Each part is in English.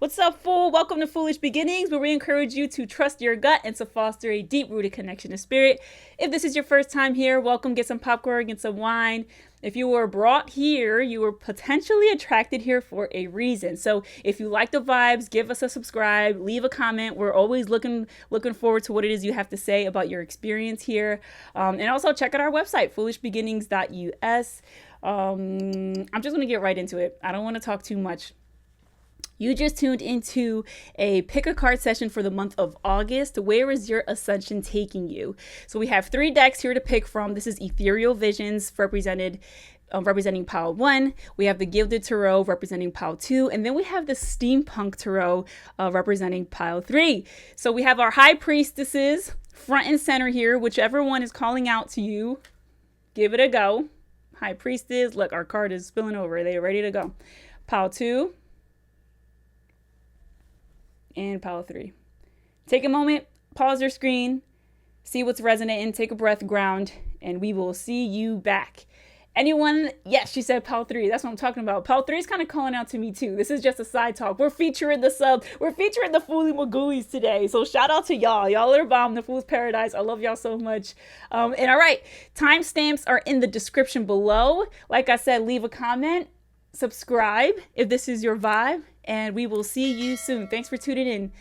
What's up, fool? Welcome to Foolish Beginnings, where we encourage you to trust your gut and to foster a deep-rooted connection to spirit. If this is your first time here, welcome. Get some popcorn, get some wine. If you were brought here, you were potentially attracted here for a reason. So if you like the vibes, give us a subscribe, leave a comment. We're always looking forward to what it is you have to say about your experience here. And also check out our website, foolishbeginnings.us. I'm just going to get right into it. I don't want to talk too much. You just tuned into a pick a card session for the month of August. Where is your ascension taking you? So we have 3 decks here to pick from. This is Ethereal Visions representing pile 1. We have the Gilded Tarot representing pile 2. And then we have the SteamPunk Tarot representing pile 3. So we have our High Priestesses front and center here. Whichever one is calling out to you, give it a go. High Priestess. Look, our card is spilling over. They're ready to go. Pile 2. And pile 3. Take a moment, pause your screen, see what's resonating, take a breath, ground, and we will see you back. Anyone? Yes, she said pile 3. That's what I'm talking about. Pile 3 is kind of calling out to me too. This is just a side talk. We're featuring the Fooly Magoolies today. So shout out to y'all. Y'all are bomb. The Fool's Paradise. I love y'all so much. And all right, timestamps are in the description below. Like I said, leave a comment. Subscribe if this is your vibe, and we will see you soon. Thanks for tuning in.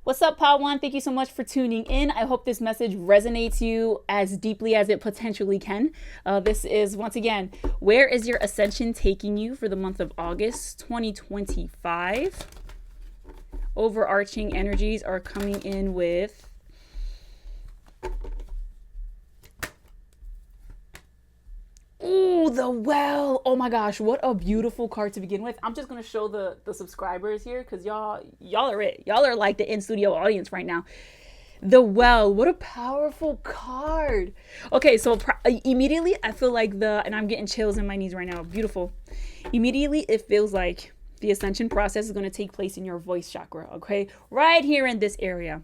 What's up, Pile 1? Thank you so much for tuning in. I hope this message resonates you as deeply as it potentially can. This is, once again, where is your ascension taking you for the month of August 2025? Overarching energies are coming in with ooh, the Well. Oh my gosh, what a beautiful card to begin with. I'm just gonna show the subscribers here because y'all are it. Y'all are like the in-studio audience right now. The Well, what a powerful card. Okay, so immediately I feel like and I'm getting chills in my knees right now. Beautiful. Immediately it feels like the ascension process is going to take place in your voice chakra, okay? Right here in this area.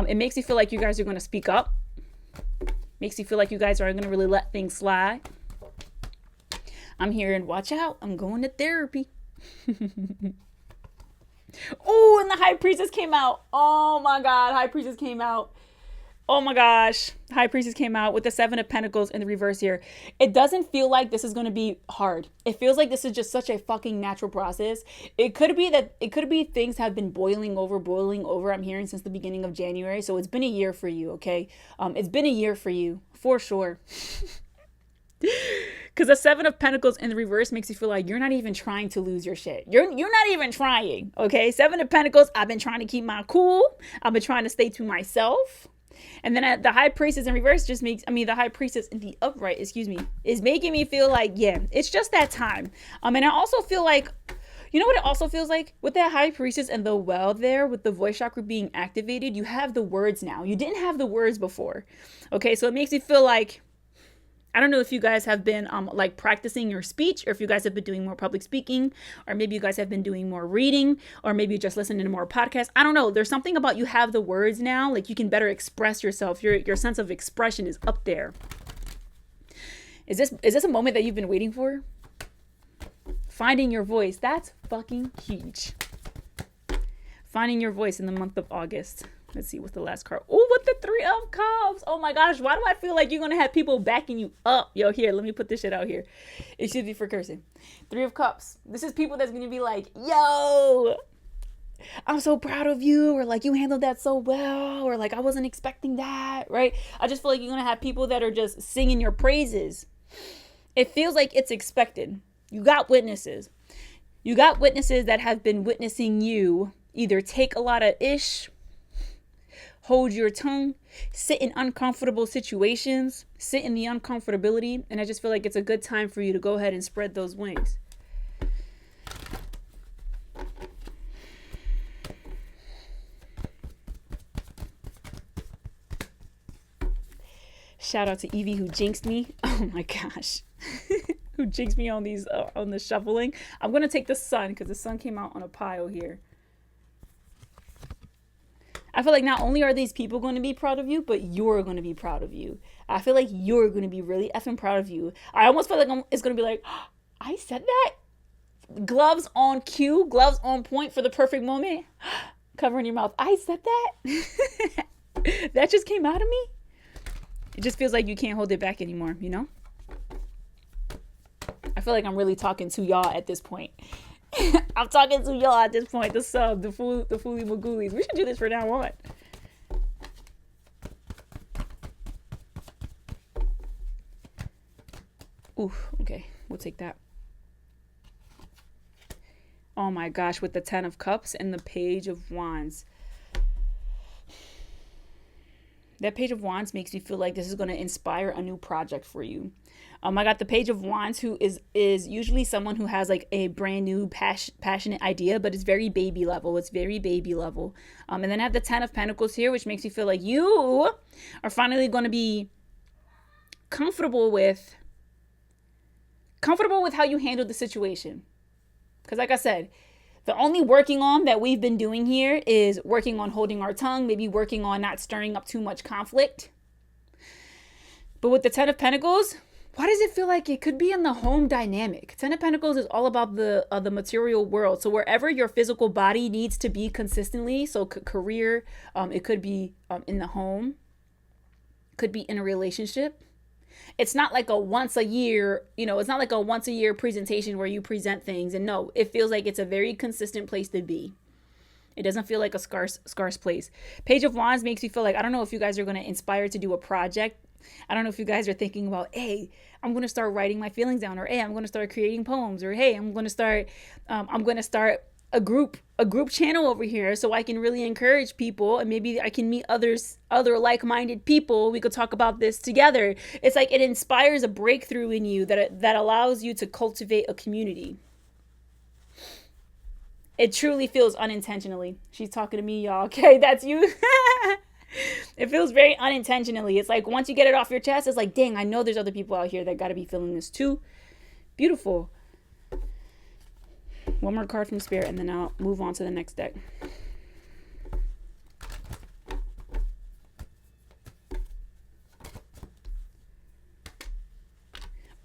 It makes you feel like you guys are going to speak up. Makes you feel like you guys aren't going to really let things slide. I'm hearing, watch out, I'm going to therapy. Oh, and the High Priestess came out. Oh my God, High Priestess came out. Oh my gosh, High Priestess came out with the 7 of Pentacles in the reverse here. It doesn't feel like this is going to be hard. It feels like this is just such a fucking natural process. It could be things have been boiling over, I'm hearing, since the beginning of January. So it's been a year for you, okay? It's been a year for you, for sure. Because the 7 of Pentacles in the reverse makes you feel like you're not even trying to lose your shit. You're not even trying, okay? 7 of Pentacles, I've been trying to keep my cool. I've been trying to stay to myself. And then the High Priestess in reverse the High Priestess in the upright, is making me feel like, yeah, it's just that time. And I also feel like, you know what it also feels like? With that High Priestess and the Well there, with the voice chakra being activated, you have the words now. You didn't have the words before, okay? So it makes you feel like, I don't know if you guys have been like practicing your speech, or if you guys have been doing more public speaking, or maybe you guys have been doing more reading, or maybe just listening to more podcasts. I don't know. There's something about you have the words now, like you can better express yourself. Your sense of expression is up there. Is this a moment that you've been waiting for? Finding your voice. That's fucking huge. Finding your voice in the month of August. Let's see what's the last card. Oh, with the 3 of Cups. Oh my gosh. Why do I feel like you're going to have people backing you up? Yo, here, let me put this shit out here. It should be for cursing. 3 of Cups. This is people that's going to be like, yo, I'm so proud of you. Or like, you handled that so well. Or like, I wasn't expecting that. Right? I just feel like you're going to have people that are just singing your praises. It feels like it's expected. You got witnesses. You got witnesses that have been witnessing you either take a lot of ish, hold your tongue, sit in uncomfortable situations, sit in the uncomfortability. And I just feel like it's a good time for you to go ahead and spread those wings. Shout out to Evie who jinxed me. Oh my gosh. Who jinxed me on these on the shuffling. I'm going to take the Sun because the Sun came out on a pile here. I feel like not only are these people going to be proud of you, but you're going to be proud of you. I feel like you're going to be really effing proud of you. I almost feel like it's going to be like, oh, I said that? gloves on cue, gloves on point for the perfect moment. Covering your mouth. I said that. That just came out of me. It just feels like you can't hold it back anymore, you know? I feel like I'm really talking to y'all at this point. I'm talking to y'all at this point. The sub, the Fooly Magoolies. We should do this from now on. Ooh, okay. We'll take that. Oh my gosh, with the 10 of Cups and the Page of Wands. That Page of Wands makes me feel like this is going to inspire a new project for you. I got the Page of Wands, who is usually someone who has like a brand new passionate idea, but it's very baby level. It's very baby level. And then I have the 10 of Pentacles here, which makes me feel like you are finally going to be comfortable with how you handled the situation. Because like I said, the only working on that we've been doing here is working on holding our tongue, maybe working on not stirring up too much conflict. But with the 10 of Pentacles, why does it feel like it could be in the home dynamic? 10 of Pentacles is all about the material world. So wherever your physical body needs to be consistently, so career, it could be in the home, could be in a relationship. It's not like a once a year, it's not like a once a year presentation where you present things. And no, it feels like it's a very consistent place to be. It doesn't feel like a scarce place. Page of Wands makes me feel like, I don't know if you guys are going to inspire to do a project. I don't know if you guys are thinking about, hey, I'm going to start writing my feelings down, or hey, I'm going to start creating poems, or hey, I'm going to start a group channel over here so I can really encourage people, and maybe I can meet other like-minded people. We could talk about this together. It's like it inspires a breakthrough in you that allows you to cultivate a community. It truly feels unintentionally. She's talking to me, y'all. Okay, that's you. It feels very unintentionally. It's like once you get it off your chest, it's like, dang, I know there's other people out here that got to be feeling this too. Beautiful. One more card from Spirit, and then I'll move on to the next deck.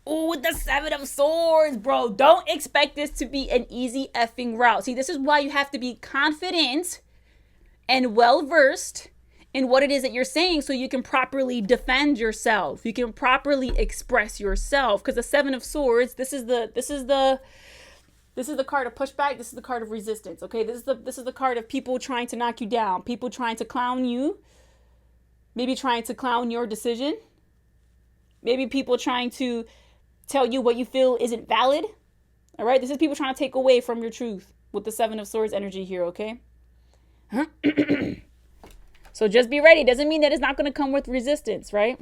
Oh, with the 7 of Swords, bro. Don't expect this to be an easy effing route. See, this is why you have to be confident and well-versed in what it is that you're saying so you can properly defend yourself. You can properly express yourself. Because the 7 of Swords, this is the card of pushback. This is the card of resistance. Okay, this is the card of people trying to knock you down, people trying to clown you, maybe trying to clown your decision, maybe people trying to tell you what you feel isn't valid. All right, this is people trying to take away from your truth with the 7 of Swords energy here. Okay. So just be ready. Doesn't mean that it's not going to come with resistance, right?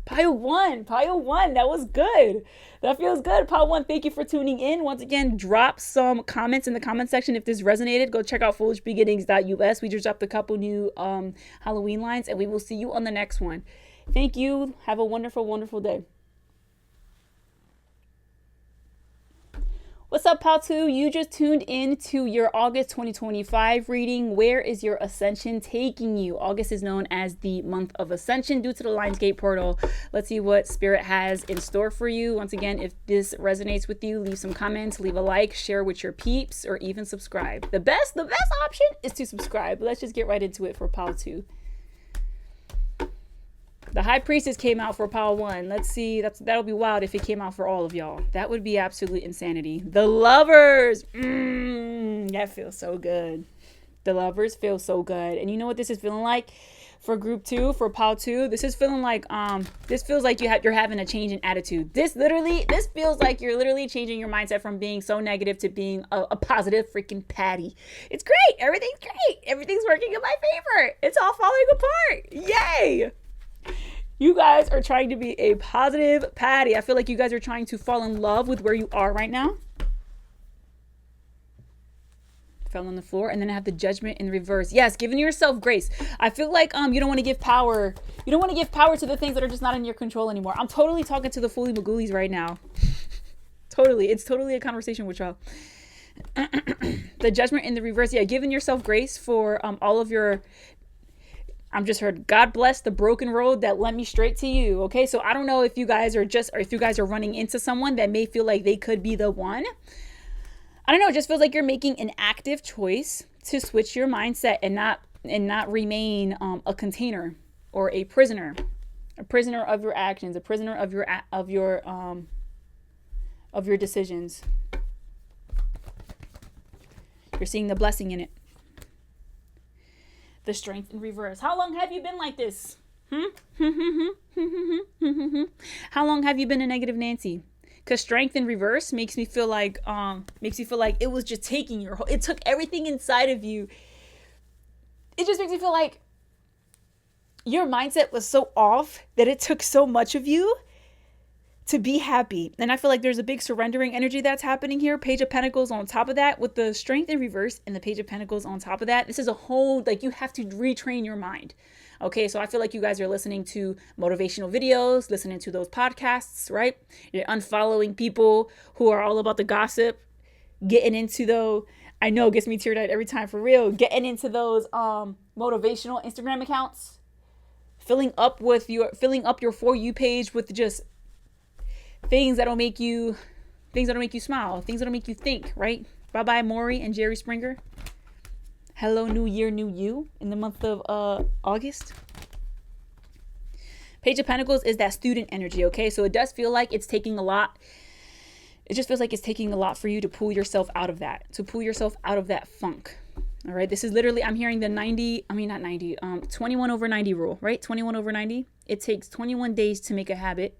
Pile one. That was good. That feels good. Pile 1, thank you for tuning in. Once again, drop some comments in the comment section if this resonated. Go check out foolishbeginnings.us. We just dropped a couple new Halloween lines, and we will see you on the next one. Thank you. Have a wonderful, wonderful day. What's up, Pal 2? You just tuned in to your August 2025 reading. Where is your Ascension taking you? August is known as the month of Ascension due to the Lionsgate portal. Let's see what Spirit has in store for you. Once again, if this resonates with you, leave some comments, leave a like, share with your peeps, or even subscribe. The best option is to subscribe. Let's just get right into it for Pal 2. The High Priestess came out for Pile 1. Let's see. That'll be wild if it came out for all of y'all. That would be absolute insanity. The Lovers. That feels so good. The Lovers feel so good. And you know what this is feeling like for Group 2, for Pile 2? This is feeling like, this feels like you're having a change in attitude. This feels like you're literally changing your mindset from being so negative to being a positive freaking patty. It's great. Everything's great. Everything's working in my favor. It's all falling apart. Yay. You guys are trying to be a positive patty. I feel like you guys are trying to fall in love with where you are right now. Fell on the floor. And then I have the Judgment in reverse. Yes, giving yourself grace. I feel like you don't want to give power. You don't want to give power to the things that are just not in your control anymore. I'm totally talking to the Fooly Magoolies right now. Totally. It's totally a conversation with y'all. The Judgment in the reverse. Yeah, giving yourself grace for all of your I'm just heard, God bless the broken road that led me straight to you. Okay, so I don't know if you guys are running into someone that may feel like they could be the one. I don't know, it just feels like you're making an active choice to switch your mindset and not remain a container or a prisoner of your actions, a prisoner of your decisions. You're seeing the blessing in it. The Strength in reverse. How long have you been like this? How long have you been a negative Nancy? Because Strength in reverse makes me feel like it was just taking your whole, it took everything inside of you. It just makes me feel like your mindset was so off that it took so much of you to be happy. And I feel like there's a big surrendering energy that's happening here. Page of Pentacles on top of that, with the Strength in reverse and the Page of Pentacles on top of that. This is a whole, like, you have to retrain your mind. Okay, so I feel like you guys are listening to motivational videos, listening to those podcasts, right? You're unfollowing people who are all about the gossip, getting into those, I know it gets me teary-eyed every time, for real, getting into those motivational Instagram accounts, filling up your For You page with just things that'll make you smile, things that'll make you think, right? Bye-bye, Maury and Jerry Springer. Hello, New Year, New You in the month of August. Page of Pentacles is that student energy, okay? So it does feel like it's taking a lot. It just feels like it's taking a lot for you to pull yourself out of that, funk. All right, this is literally, I'm hearing the 21 over 90 rule, right? 21 over 90. It takes 21 days to make a habit,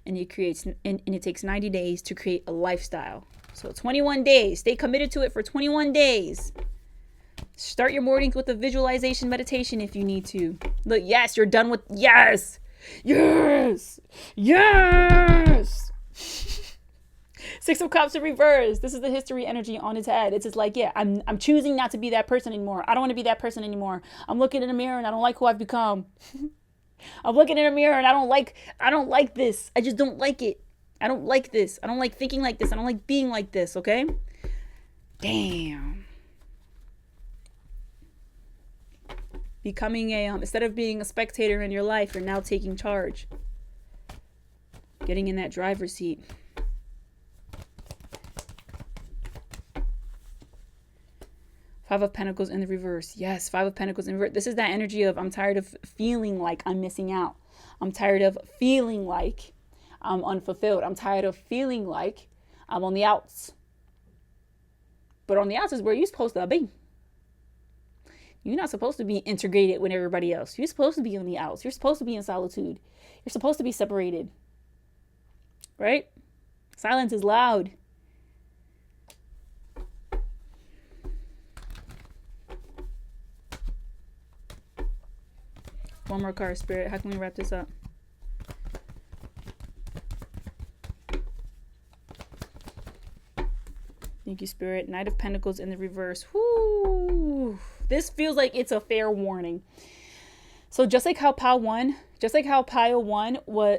and it takes 90 days to create a lifestyle. So 21 days, stay committed to it for 21 days. Start your mornings with a visualization meditation if you need to. Look, yes, you're done with, yes. Six of Cups in reverse. This is the history energy on its head. It's just like, yeah, I'm choosing not to be that person anymore. I don't want to be that person anymore. I'm looking in the mirror and I don't like who I've become. I'm looking in the mirror and I don't like this. I just don't like it. I don't like this. I don't like thinking like this. I don't like being like this, okay? Damn. Becoming instead of being a spectator in your life, you're now taking charge. Getting in that driver's seat. Five of Pentacles in the reverse. Yes, Five of Pentacles in reverse. This is that energy of, I'm tired of feeling like I'm missing out. I'm tired of feeling like I'm unfulfilled. I'm tired of feeling like I'm on the outs. But on the outs is where you're supposed to be. You're not supposed to be integrated with everybody else. You're supposed to be on the outs. You're supposed to be in solitude. You're supposed to be separated. Right? Silence is loud. One more card, Spirit. How can we wrap this up? Thank you, Spirit. Knight of Pentacles in the reverse. Whoo! This feels like it's a fair warning. So just like how pile one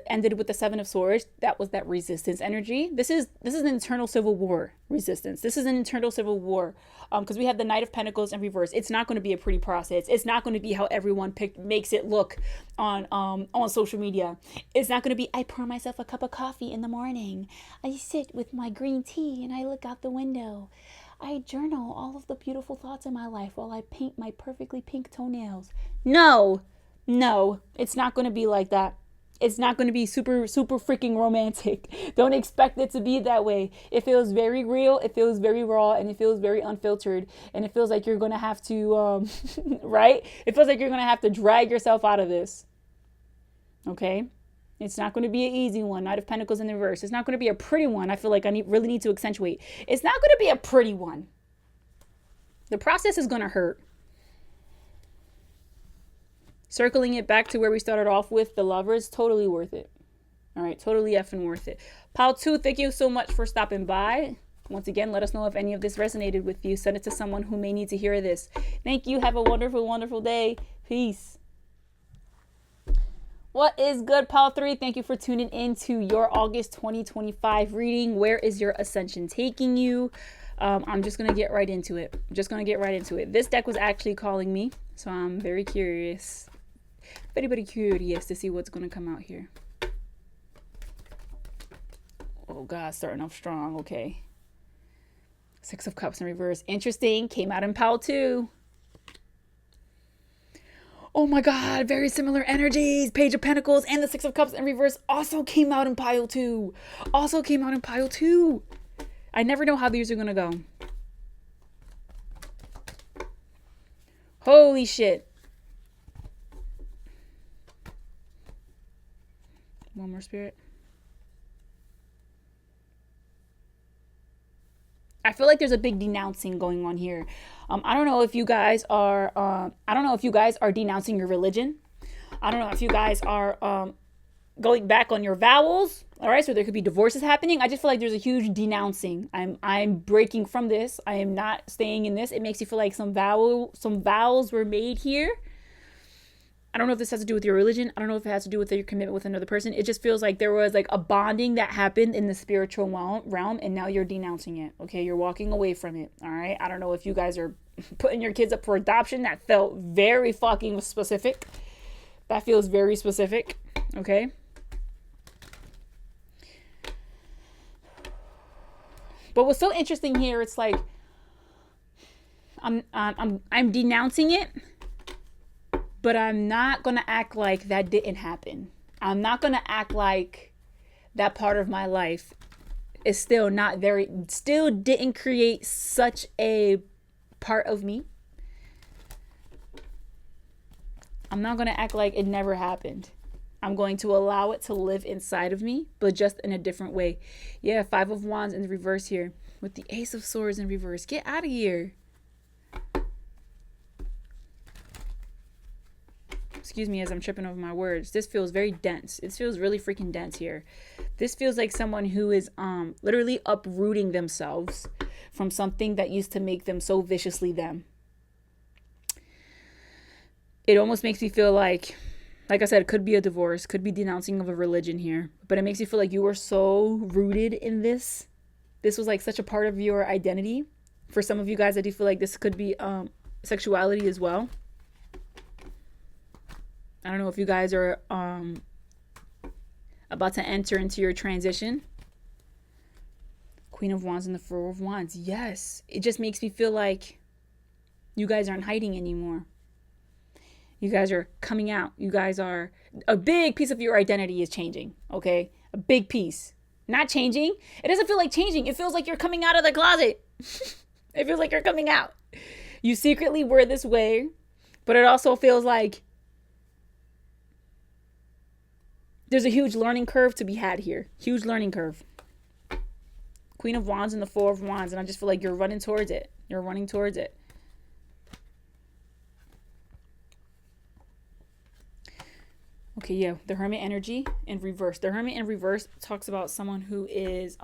ended with the Seven of Swords, that was that resistance energy. This is an internal civil war resistance. This is an internal civil war because we have the Knight of Pentacles in reverse. It's not going to be a pretty process. It's not going to be how everyone makes it look on social media. It's not going to be, I pour myself a cup of coffee in the morning. I sit with my green tea and I look out the window. I journal all of the beautiful thoughts in my life while I paint my perfectly pink toenails. No, it's not going to be like that. It's not going to be super, super freaking romantic. Don't expect it to be that way. It feels very real. It feels very raw, and it feels very unfiltered. And it feels like you're going to have to, right? It feels like you're going to have to drag yourself out of this. Okay? It's not going to be an easy one. Knight of Pentacles in the reverse. It's not going to be a pretty one. I feel like I really need to accentuate. It's not going to be a pretty one. The process is going to hurt. Circling it back to where we started off with the Lovers, totally worth it. All right, totally effing worth it. Pile 2, thank you so much for stopping by. Once again, let us know if any of this resonated with you. Send it to someone who may need to hear this. Thank you. Have a wonderful, wonderful day. Peace. What is good, Pile 3? Thank you for tuning in to your August 2025 reading. Where is your ascension taking you? I'm just going to get right into it. This deck was actually calling me, so I'm very curious. Very, very curious to see what's going to come out here. Oh, God, starting off strong. Okay. Six of Cups in reverse. Interesting. Came out in pile 2. Oh my God, very similar energies. Page of Pentacles and the Six of Cups in reverse also came out in pile 2. Also came out in pile 2. I never know how these are going to go. Holy shit. One more, Spirit. I feel like there's a big denouncing going on here. I don't know if you guys are denouncing your religion. I don't know if you guys are going back on your vows. All right, so there could be divorces happening. I just feel like there's a huge denouncing. I'm breaking from this. I am not staying in this. It makes you feel like some vows were made here. I don't know if this has to do with your religion. I don't know if it has to do with your commitment with another person. It just feels like there was like a bonding that happened in the spiritual realm, and now you're denouncing it. Okay, you're walking away from it. All right. I don't know if you guys are putting your kids up for adoption. That felt very fucking specific. That feels very specific. Okay. But what's so interesting here, it's like I'm denouncing it. But I'm not going to act like that didn't happen. I'm not going to act like that part of my life is still didn't create such a part of me. I'm not going to act like it never happened. I'm going to allow it to live inside of me, but just in a different way. Yeah, 5 of Wands in the reverse here with the Ace of Swords in reverse. Get out of here. Excuse me as I'm tripping over my words. This feels very dense. It feels really freaking dense here. This feels like someone who is literally uprooting themselves from something that used to make them so viciously them. It almost makes me feel like I said, it could be a divorce, could be denouncing of a religion here, but it makes you feel like you were so rooted in this. This was like such a part of your identity. For some of you guys, I do feel like this could be sexuality as well. I don't know if you guys are about to enter into your transition. Queen of Wands and the Four of Wands. Yes. It just makes me feel like you guys aren't hiding anymore. You guys are coming out. You guys are... A big piece of your identity is changing. Okay? A big piece. Not changing. It doesn't feel like changing. It feels like you're coming out of the closet. It feels like you're coming out. You secretly were this way. But it also feels like there's a huge learning curve to be had here. Huge learning curve. Queen of Wands and the Four of Wands. And I just feel like you're running towards it. You're running towards it. Okay, yeah. The Hermit energy in reverse. The Hermit in reverse talks about someone who is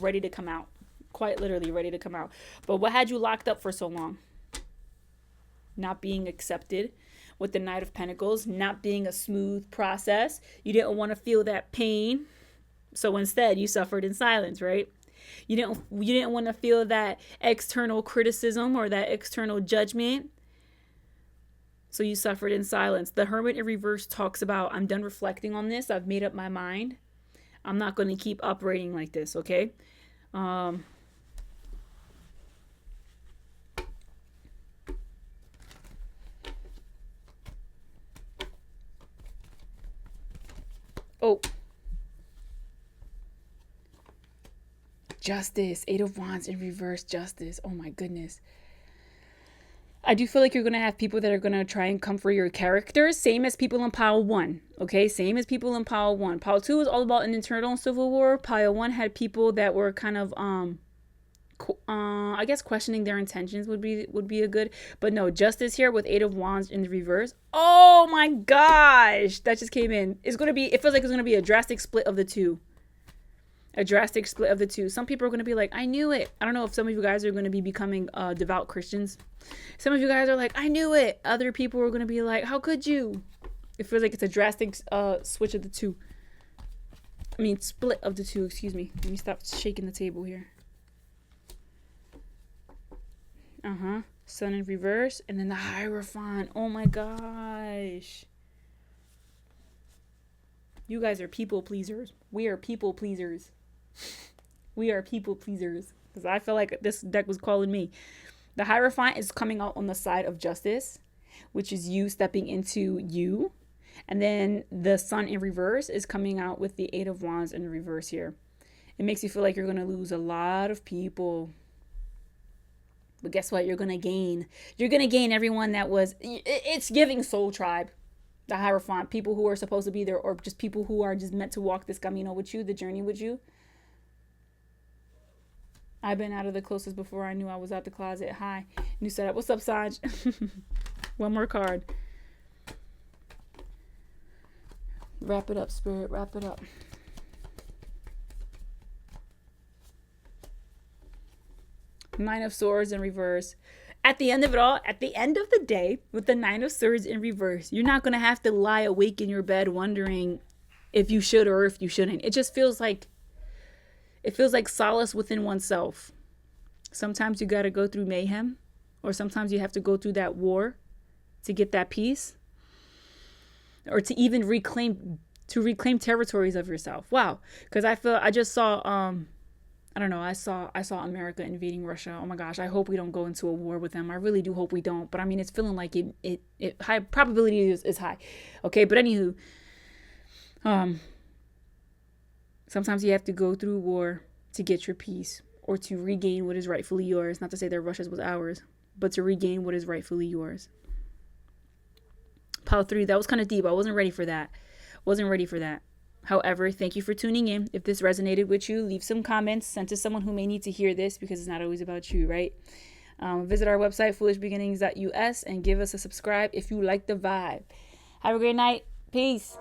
ready to come out. Quite literally ready to come out. But what had you locked up for so long? Not being accepted. With the Knight of Pentacles, not being a smooth process. You didn't want to feel that pain. So instead, you suffered in silence, right? You didn't want to feel that external criticism or that external judgment. So you suffered in silence. The Hermit in reverse talks about, I'm done reflecting on this. I've made up my mind. I'm not going to keep operating like this, okay? Oh. Justice. 8 of Wands in reverse. Justice. Oh my goodness. I do feel like you're going to have people that are going to try and come for your characters. Same as people in pile 1. Okay? Same as people in pile 1. Pile 2 is all about an internal civil war. Pile 1 had people that were kind of, I guess questioning their intentions would be a good, but no, Justice here with 8 of Wands in the reverse. Oh my gosh, that just came in. It feels like it's going to be a drastic split of the two. A drastic split of the two. Some people are going to be like, I knew it. I don't know if some of you guys are going to be becoming devout Christians. Some of you guys are like, I knew it. Other people are going to be like, how could you? It feels like it's a drastic switch of the two. I mean, split of the two, excuse me. Let me stop shaking the table here. Sun in reverse. And then the Hierophant. Oh my gosh. You guys are people pleasers. We are people pleasers. We are people pleasers. Because I feel like this deck was calling me. The Hierophant is coming out on the side of justice, which is you stepping into you. And then the Sun in reverse is coming out with the Eight of Wands in reverse here. It makes you feel like you're going to lose a lot of people. But guess what? You're going to gain. You're going to gain everyone that was... It's giving Soul Tribe. The Hierophant. People who are supposed to be there, or just people who are just meant to walk this camino with you, the journey with you. I've been out of the closest before I knew I was out the closet. Hi. New setup. What's up, Saj? One more card. Wrap it up, Spirit. Wrap it up. Nine of Swords in reverse. At the end of it all, at the end of the day, with the Nine of Swords in reverse, you're not going to have to lie awake in your bed wondering if you should or if you shouldn't. It just feels like, solace within oneself. Sometimes you got to go through mayhem, or sometimes you have to go through that war to get that peace, or to even reclaim territories of yourself. Wow. Because I just saw, I don't know, I saw America invading Russia. Oh my gosh, I hope we don't go into a war with them. I really do hope we don't. But I mean, it's feeling like it high probability is high. Okay, but anywho, sometimes you have to go through war to get your peace, or to regain what is rightfully yours. Not to say that Russia's was ours, but to regain what is rightfully yours. Pile 3, that was kind of deep. I wasn't ready for that. However, thank you for tuning in. If this resonated with you, leave some comments. Send to someone who may need to hear this, because it's not always about you, right? Visit our website, foolishbeginnings.us, and give us a subscribe if you like the vibe. Have a great night. Peace.